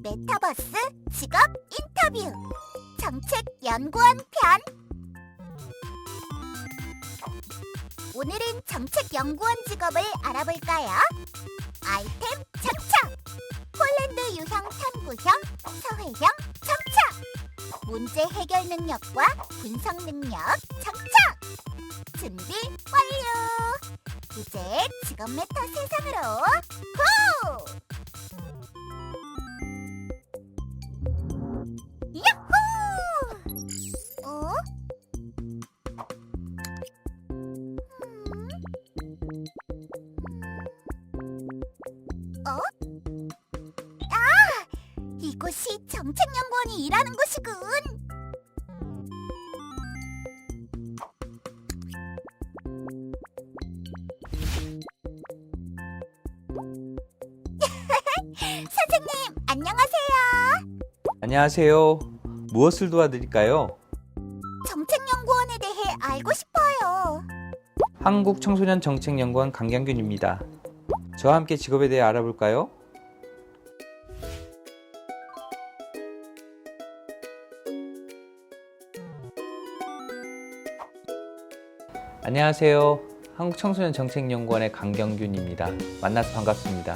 메타버스 직업 인터뷰 정책 연구원 편. 오늘은 정책 연구원 직업을 알아볼까요? 아이템 장착, 폴란드 유형 탐구형, 서회형 장착, 문제 해결 능력과 분석 능력 장착. 준비 완료! 이제 직업 메타 세상으로 고! 야호! 어? 어? 아! 이곳이 정책연구원이 일하는 곳이군. 선생님, 안녕하세요. 안녕하세요. 무엇을 도와드릴까요? 정책연구원에 대해 알고 싶어요. 한국청소년정책연구원 강경균입니다. 저와 함께 직업에 대해 알아볼까요? 안녕하세요. 한국청소년정책연구원의 강경균입니다. 만나서 반갑습니다.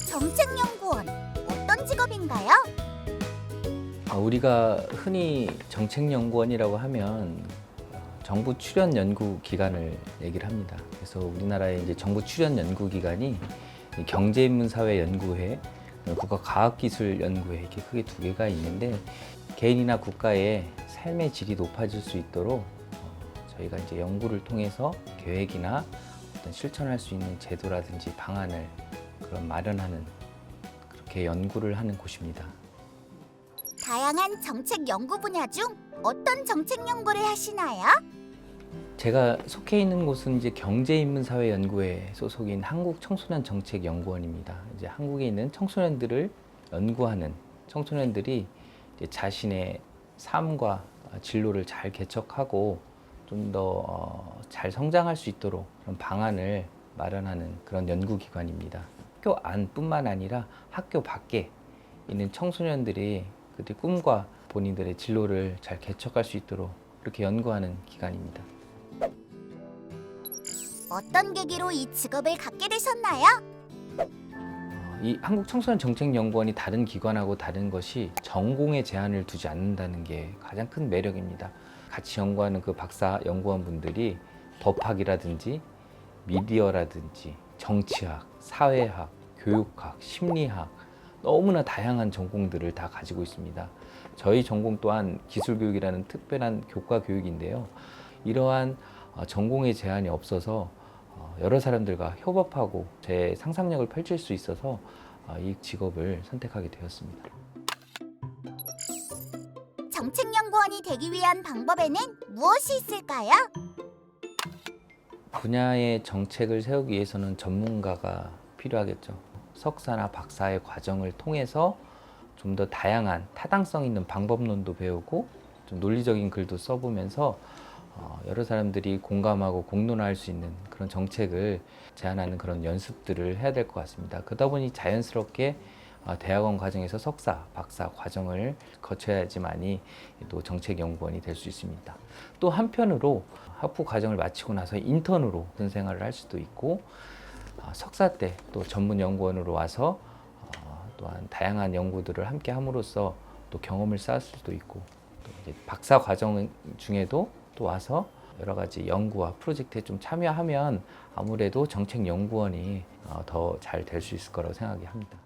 정책연구원, 어떤 직업인가요? 우리가 흔히 정책연구원이라고 하면 정부 출연 연구 기관을 얘기를 합니다. 그래서 우리나라의 이제 정부 출연 연구 기관이 경제인문사회 연구회, 국가과학기술연구회 이렇게 크게 두 개가 있는데, 개인이나 국가의 삶의 질이 높아질 수 있도록 저희가 이제 연구를 통해서 계획이나 어떤 실천할 수 있는 제도라든지 방안을 그런 마련하는, 그렇게 연구를 하는 곳입니다. 다양한 정책 연구 분야 중 어떤 정책 연구를 하시나요? 제가 속해 있는 곳은 이제 경제인문사회연구회 소속인 한국청소년정책연구원입니다. 이제 한국에 있는 청소년들을 연구하는, 청소년들이 이제 자신의 삶과 진로를 잘 개척하고 좀 더 잘 성장할 수 있도록 그런 방안을 마련하는 그런 연구기관입니다. 학교 안뿐만 아니라 학교 밖에 있는 청소년들이 그들의 꿈과 본인들의 진로를 잘 개척할 수 있도록 그렇게 연구하는 기관입니다. 어떤 계기로 이 직업을 갖게 되셨나요? 이 한국청소년정책연구원이 다른 기관하고 다른 것이 전공에 제한을 두지 않는다는 게 가장 큰 매력입니다. 같이 연구하는 그 박사 연구원분들이 법학이라든지 미디어라든지 정치학, 사회학, 교육학, 심리학, 너무나 다양한 전공들을 다 가지고 있습니다. 저희 전공 또한 기술교육이라는 특별한 교과 교육인데요. 이러한 전공의 제한이 없어서 여러 사람들과 협업하고 제 상상력을 펼칠 수 있어서 이 직업을 선택하게 되었습니다. 정책연구원이 되기 위한 방법에는 무엇이 있을까요? 분야의 정책을 세우기 위해서는 전문가가 필요하겠죠. 석사나 박사의 과정을 통해서 좀 더 다양한 타당성 있는 방법론도 배우고 좀 논리적인 글도 써보면서 여러 사람들이 공감하고 공론화할 수 있는 그런 정책을 제안하는 그런 연습들을 해야 될 것 같습니다. 그러다 보니 자연스럽게 대학원 과정에서 석사, 박사 과정을 거쳐야지만이 또 정책연구원이 될 수 있습니다. 또 한편으로 학부 과정을 마치고 나서 인턴으로 생활을 할 수도 있고, 석사 때 또 전문 연구원으로 와서 또한 다양한 연구들을 함께 함으로써 또 경험을 쌓을 수도 있고, 또 이제 박사 과정 중에도 또 와서 여러 가지 연구와 프로젝트에 좀 참여하면 아무래도 정책연구원이 더 잘 될 수 있을 거라고 생각합니다.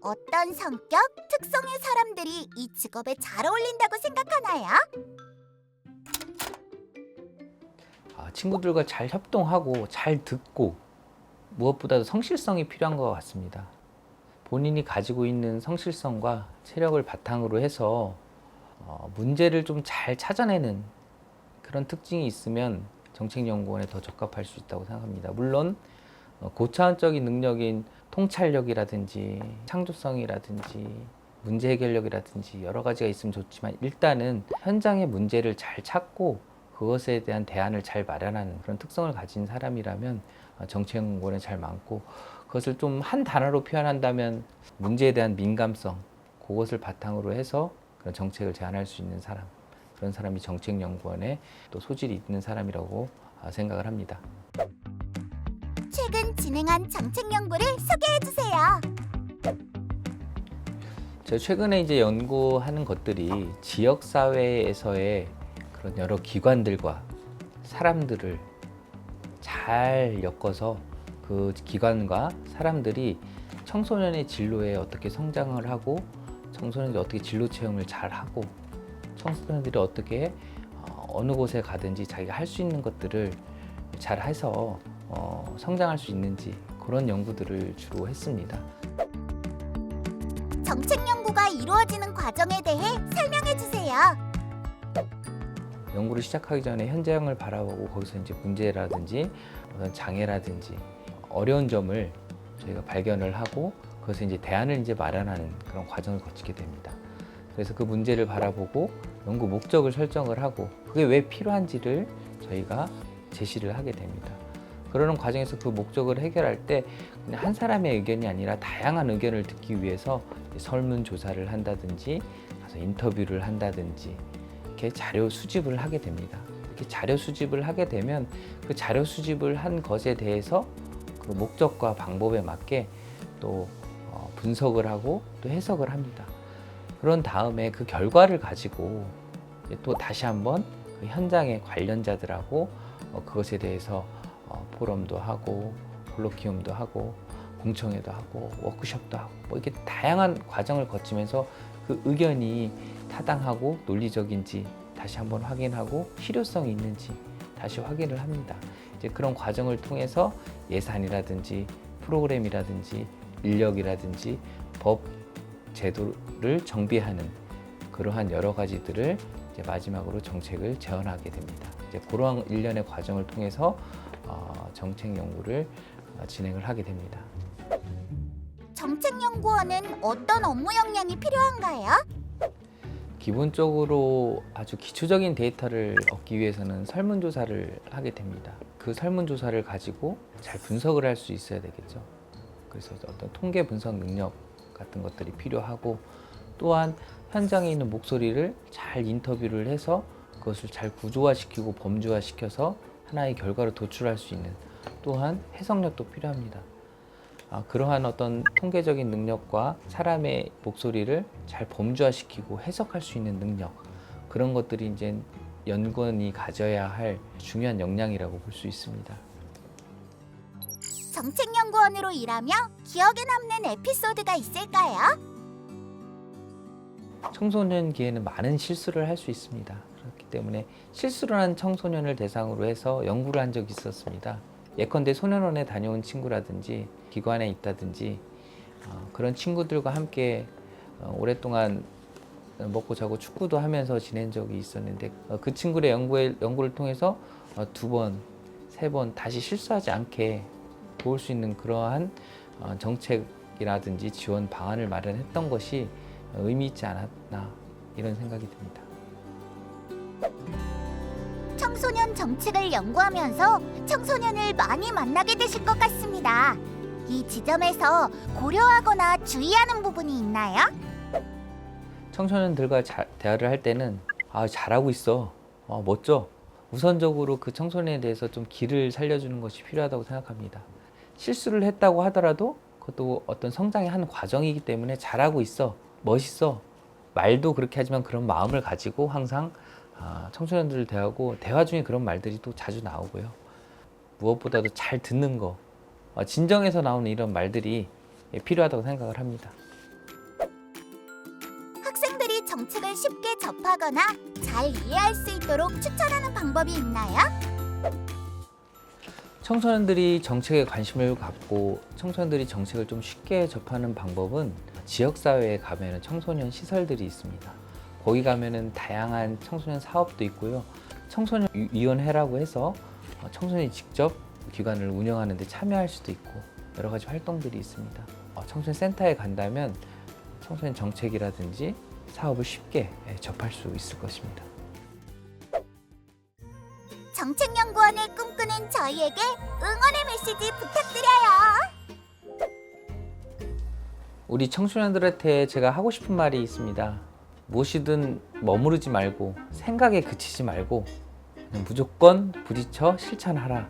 어떤 성격, 특성의 사람들이 이 직업에 잘 어울린다고 생각하나요? 친구들과 잘 협동하고 잘 듣고, 무엇보다도 성실성이 필요한 것 같습니다. 본인이 가지고 있는 성실성과 체력을 바탕으로 해서 문제를 좀 잘 찾아내는 그런 특징이 있으면 정책연구원에 더 적합할 수 있다고 생각합니다. 물론 고차원적인 능력인 통찰력이라든지 창조성이라든지 문제 해결력이라든지 여러 가지가 있으면 좋지만, 일단은 현장의 문제를 잘 찾고 그것에 대한 대안을 잘 마련하는 그런 특성을 가진 사람이라면 정책연구원에 잘 많고, 그것을 좀 한 단어로 표현한다면 문제에 대한 민감성, 그것을 바탕으로 해서 그런 정책을 제안할 수 있는 사람, 그런 사람이 정책연구원에 또 소질이 있는 사람이라고 생각을 합니다. 최근 진행한 정책 연구를 소개해 주세요. 제가 최근에 이제 연구하는 것들이 지역 사회에서의 그런 여러 기관들과 사람들을 잘 엮어서 그 기관과 사람들이 청소년의 진로에 어떻게 성장을 하고, 청소년들이 어떻게 진로 체험을 잘 하고, 청소년들이 어떻게 어느 곳에 가든지 자기가 할 수 있는 것들을 잘 해서 성장할 수 있는지, 그런 연구들을 주로 했습니다. 정책 연구가 이루어지는 과정에 대해 설명해 주세요. 연구를 시작하기 전에 현장을 바라보고 거기서 이제 문제라든지 어떤 장애라든지 어려운 점을 저희가 발견을 하고, 그것을 이제 대안을 이제 마련하는 그런 과정을 거치게 됩니다. 그래서 그 문제를 바라보고 연구 목적을 설정을 하고, 그게 왜 필요한지를 저희가 제시를 하게 됩니다. 그러는 과정에서 그 목적을 해결할 때 그냥 한 사람의 의견이 아니라 다양한 의견을 듣기 위해서 설문조사를 한다든지, 가서 인터뷰를 한다든지, 이렇게 자료 수집을 하게 됩니다. 이렇게 자료 수집을 하게 되면 그 자료 수집을 한 것에 대해서 그 목적과 방법에 맞게 또 분석을 하고 또 해석을 합니다. 그런 다음에 그 결과를 가지고 또 다시 한번 그 현장의 관련자들하고 그것에 대해서 포럼도 하고 콜로퀴움도 하고 공청회도 하고 워크숍도 하고 뭐 이렇게 다양한 과정을 거치면서 그 의견이 타당하고 논리적인지 다시 한번 확인하고 실효성이 있는지 다시 확인을 합니다. 이제 그런 과정을 통해서 예산이라든지 프로그램이라든지 인력이라든지 법 제도를 정비하는 그러한 여러 가지들을 이제 마지막으로 정책을 제언하게 됩니다. 이제 그러한 일련의 과정을 통해서 정책 연구를 진행을 하게 됩니다. 정책연구원은 어떤 업무 역량이 필요한가요? 기본적으로 아주 기초적인 데이터를 얻기 위해서는 설문조사를 하게 됩니다. 그 설문조사를 가지고 잘 분석을 할 수 있어야 되겠죠. 그래서 어떤 통계 분석 능력 같은 것들이 필요하고, 또한 현장에 있는 목소리를 잘 인터뷰를 해서 그것을 잘 구조화시키고 범주화시켜서 하나의 결과로 도출할 수 있는 또한 해석력도 필요합니다. 그러한 어떤 통계적인 능력과 사람의 목소리를 잘 범주화시키고 해석할 수 있는 능력, 그런 것들이 이제 연구원이 가져야 할 중요한 역량이라고 볼 수 있습니다. 정책연구원으로 일하며 기억에 남는 에피소드가 있을까요? 청소년기에는 많은 실수를 할 수 있습니다. 그렇기 때문에 실수를 한 청소년을 대상으로 해서 연구를 한 적이 있었습니다. 예컨대 소년원에 다녀온 친구라든지 기관에 있다든지 그런 친구들과 함께 오랫동안 먹고 자고 축구도 하면서 지낸 적이 있었는데, 그 친구의 연구를 통해서 2번, 3번 다시 실수하지 않게 도울 수 있는 그러한 정책이라든지 지원 방안을 마련했던 것이 의미 있지 않았나, 이런 생각이 듭니다. 청소년 정책을 연구하면서 청소년을 많이 만나게 되실 것 같습니다. 이 지점에서 고려하거나 주의하는 부분이 있나요? 청소년들과 대화를 할 때는 잘하고 있어, 멋져, 우선적으로 그 청소년에 대해서 좀 기를 살려주는 것이 필요하다고 생각합니다. 실수를 했다고 하더라도 그것도 어떤 성장의 한 과정이기 때문에 잘하고 있어, 멋있어, 말도 그렇게 하지만 그런 마음을 가지고 항상 청소년들을 대하고, 대화 중에 그런 말들이 또 자주 나오고요. 무엇보다도 잘 듣는 거, 진정에서 나오는 이런 말들이 필요하다고 생각을 합니다. 학생들이 정책을 쉽게 접하거나 잘 이해할 수 있도록 추천하는 방법이 있나요? 청소년들이 정책에 관심을 갖고 청소년들이 정책을 좀 쉽게 접하는 방법은 지역사회에 가면 청소년 시설들이 있습니다. 거기 가면은 다양한 청소년 사업도 있고요. 청소년위원회라고 해서 청소년이 직접 기관을 운영하는 데 참여할 수도 있고 여러 가지 활동들이 있습니다. 청소년 센터에 간다면 청소년 정책이라든지 사업을 쉽게 접할 수 있을 것입니다. 정책연구원을 꿈꾸는 저희에게 응원의 메시지 부탁드려요. 우리 청소년들한테 제가 하고 싶은 말이 있습니다. 무엇이든 머무르지 말고 생각에 그치지 말고 그냥 무조건 부딪혀 실천하라.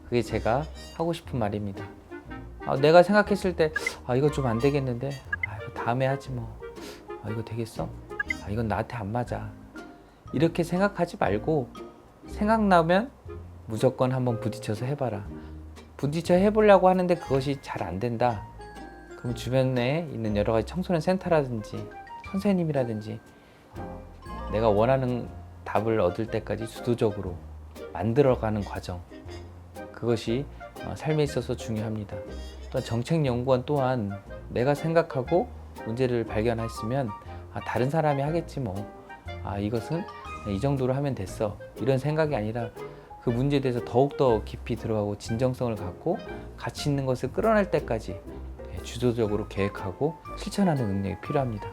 그게 제가 하고 싶은 말입니다. 내가 생각했을 때 이거 좀 안 되겠는데 이거 다음에 하지 뭐. 이거 되겠어? 이건 나한테 안 맞아. 이렇게 생각하지 말고 생각나면 무조건 한번 부딪혀서 해봐라. 부딪혀 해보려고 하는데 그것이 잘 안 된다. 그럼 주변에 있는 여러 가지 청소년 센터라든지 선생님이라든지 내가 원하는 답을 얻을 때까지 주도적으로 만들어가는 과정, 그것이 삶에 있어서 중요합니다. 또한 정책연구원 또한 내가 생각하고 문제를 발견했으면 다른 사람이 하겠지 뭐, 이것은 이 정도로 하면 됐어, 이런 생각이 아니라 그 문제에 대해서 더욱더 깊이 들어가고 진정성을 갖고 가치 있는 것을 끌어낼 때까지 주도적으로 계획하고 실천하는 능력이 필요합니다.